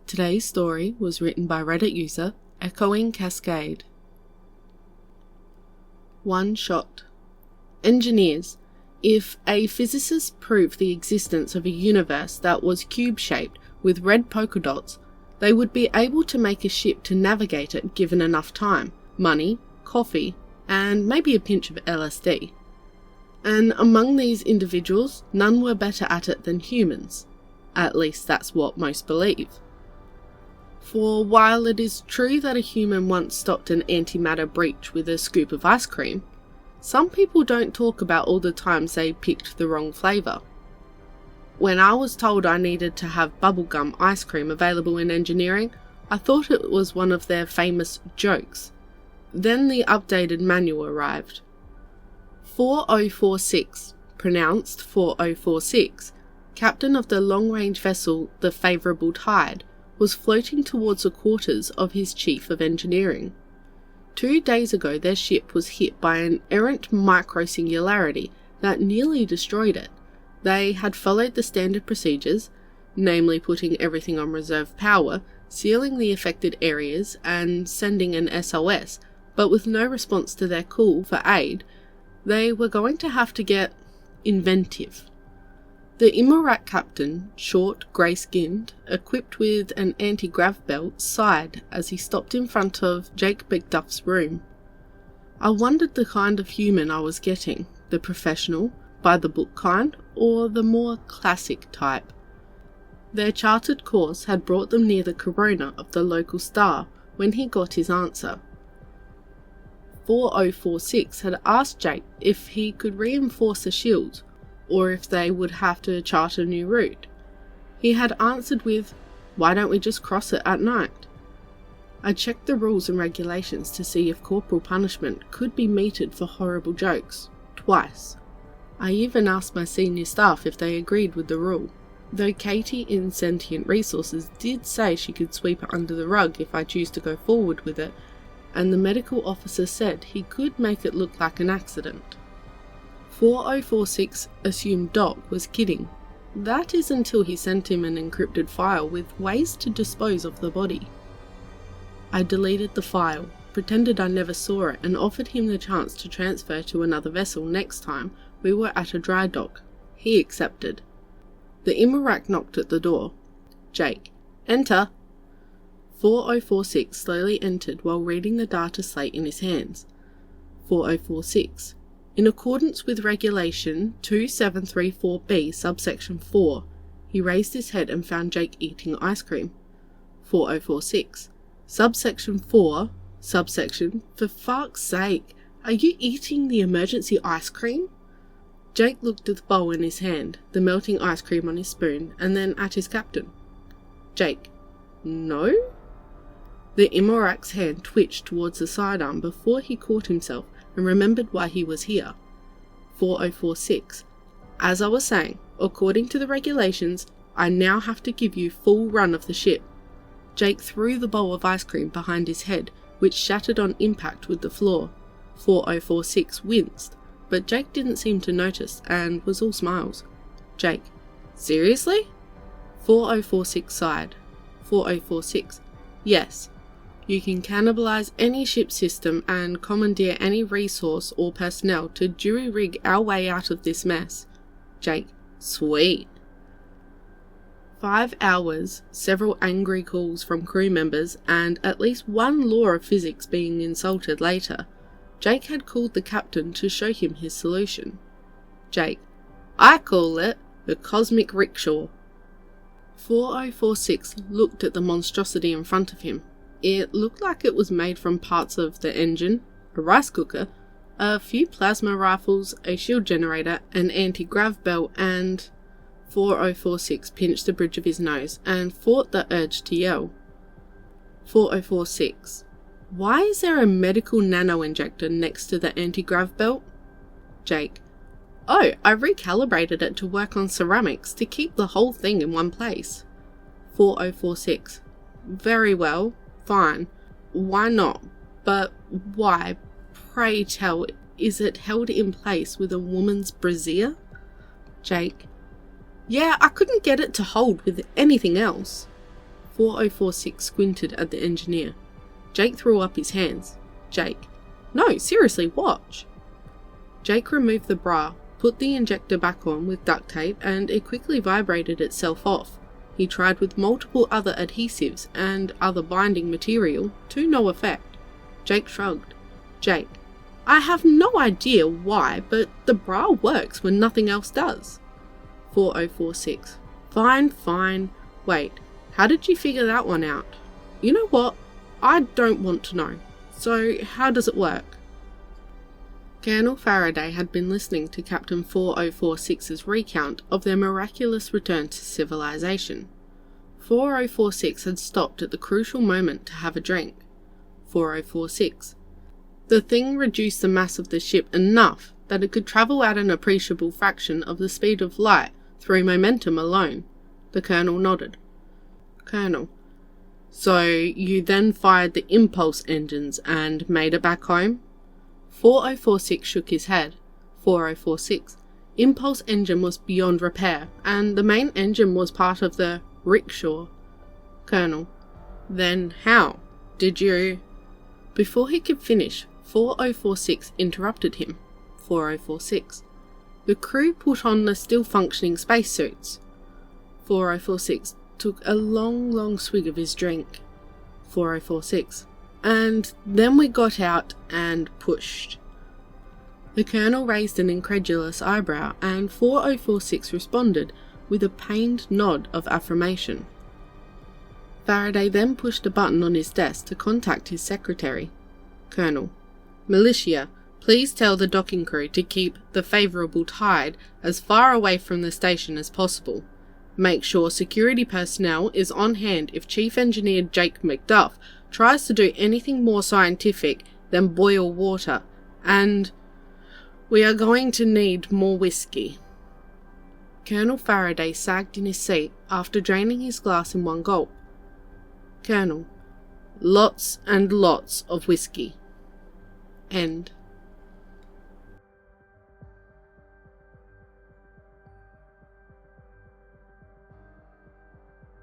Today's story was written by Reddit user EchoingCascade. One shot. Engineers. If a physicist proved the existence of a universe that was cube-shaped with red polka dots, they would be able to make a ship to navigate it given enough time, money, coffee, and maybe a pinch of LSD. And among these individuals, none were better at it than humans. At least that's what most believe. For while it is true that a human once stopped an antimatter breach with a scoop of ice cream, some people don't talk about all the times they picked the wrong flavour. When I was told I needed to have bubblegum ice cream available in engineering, I thought it was one of their famous jokes. Then the updated manual arrived. 4046, pronounced 4046, captain of the long-range vessel the Favourable Tide, was floating towards the quarters of his chief of engineering. 2 days ago their ship was hit by an errant microsingularity that nearly destroyed it. They had followed the standard procedures, namely putting everything on reserve power, sealing the affected areas and sending an SOS, but with no response to their call for aid, they were going to have to get inventive. The Imurat captain, short, grey-skinned, equipped with an anti-grav belt, sighed as he stopped in front of Jakupec's room. I wondered the kind of human I was getting, the professional, by-the-book kind, or the more classic type. Their charted course had brought them near the corona of the local star when he got his answer. 4046 had asked Jake if he could reinforce the shield, or if they would have to chart a new route. He had answered with, "Why don't we just cross it at night?" I checked the rules and regulations to see if corporal punishment could be meted for horrible jokes, twice. I even asked my senior staff if they agreed with the rule, though Katie in Sentient Resources did say she could sweep it under the rug if I choose to go forward with it, and the medical officer said he could make it look like an accident. 4046 assumed Doc was kidding. That is until he sent him an encrypted file with ways to dispose of the body. I deleted the file, pretended I never saw it, and offered him the chance to transfer to another vessel next time we were at a dry dock. He accepted. The Imurak knocked at the door. "Jake, enter." 4046 slowly entered while reading the data slate in his hands. 4046. In accordance with Regulation 2734B, subsection 4, he raised his head and found Jake eating ice cream. 4046. Subsection 4, subsection, for fuck's sake, are you eating the emergency ice cream? Jake looked at the bowl in his hand, the melting ice cream on his spoon, and then at his captain. Jake, no? The Imorak's hand twitched towards the sidearm before he caught himself and remembered why he was here. 4046. As I was saying, according to the regulations, I now have to give you full run of the ship. Jake threw the bowl of ice cream behind his head, which shattered on impact with the floor. 4046 winced, but Jake didn't seem to notice and was all smiles. Jake, seriously? 4046 sighed. 4046. Yes. You can cannibalize any ship system and commandeer any resource or personnel to jury-rig our way out of this mess. Jake, sweet. 5 hours, several angry calls from crew members, and at least one law of physics being insulted later, Jake had called the captain to show him his solution. Jake, I call it the cosmic rickshaw. 4046 looked at the monstrosity in front of him. It looked like it was made from parts of the engine, a rice cooker, a few plasma rifles, a shield generator, an anti-grav belt, and 4046 pinched the bridge of his nose and fought the urge to yell. 4046. Why is there a medical nano-injector next to the anti-grav belt? Jake. Oh, I recalibrated it to work on ceramics to keep the whole thing in one place. 4046. Very well. Fine. Why not? But why, pray tell, is it held in place with a woman's brassiere? Jake. Yeah, I couldn't get it to hold with anything else. 4046 squinted at the engineer. Jake threw up his hands. Jake. No, seriously, watch. Jake removed the bra, put the injector back on with duct tape, and it quickly vibrated itself off. He tried with multiple other adhesives and other binding material, to no effect. Jake shrugged. Jake. I have no idea why, but the bra works when nothing else does. 4046. Fine. Wait, how did you figure that one out? You know what? I don't want to know. So, how does it work? Colonel Faraday had been listening to Captain 4046's recount of their miraculous return to civilization. 4046 had stopped at the crucial moment to have a drink. 4046. The thing reduced the mass of the ship enough that it could travel at an appreciable fraction of the speed of light through momentum alone. The Colonel nodded. Colonel. So you then fired the impulse engines and made it back home? 4046 shook his head. 4046. Impulse engine was beyond repair, and the main engine was part of the rickshaw. Colonel. Then how? Did you... Before he could finish, 4046 interrupted him. 4046. The crew put on the still functioning spacesuits. 4046 took a long swig of his drink. 4046. And then we got out and pushed. The Colonel raised an incredulous eyebrow, and 4046 responded with a pained nod of affirmation. Faraday then pushed a button on his desk to contact his secretary. Colonel. Militia, please tell the docking crew to keep the favourable tide as far away from the station as possible. Make sure security personnel is on hand if Chief Engineer Jake McDuff tries to do anything more scientific than boil water, and we are going to need more whiskey. Colonel Faraday sagged in his seat after draining his glass in one gulp. Colonel. Lots and lots of whiskey. End.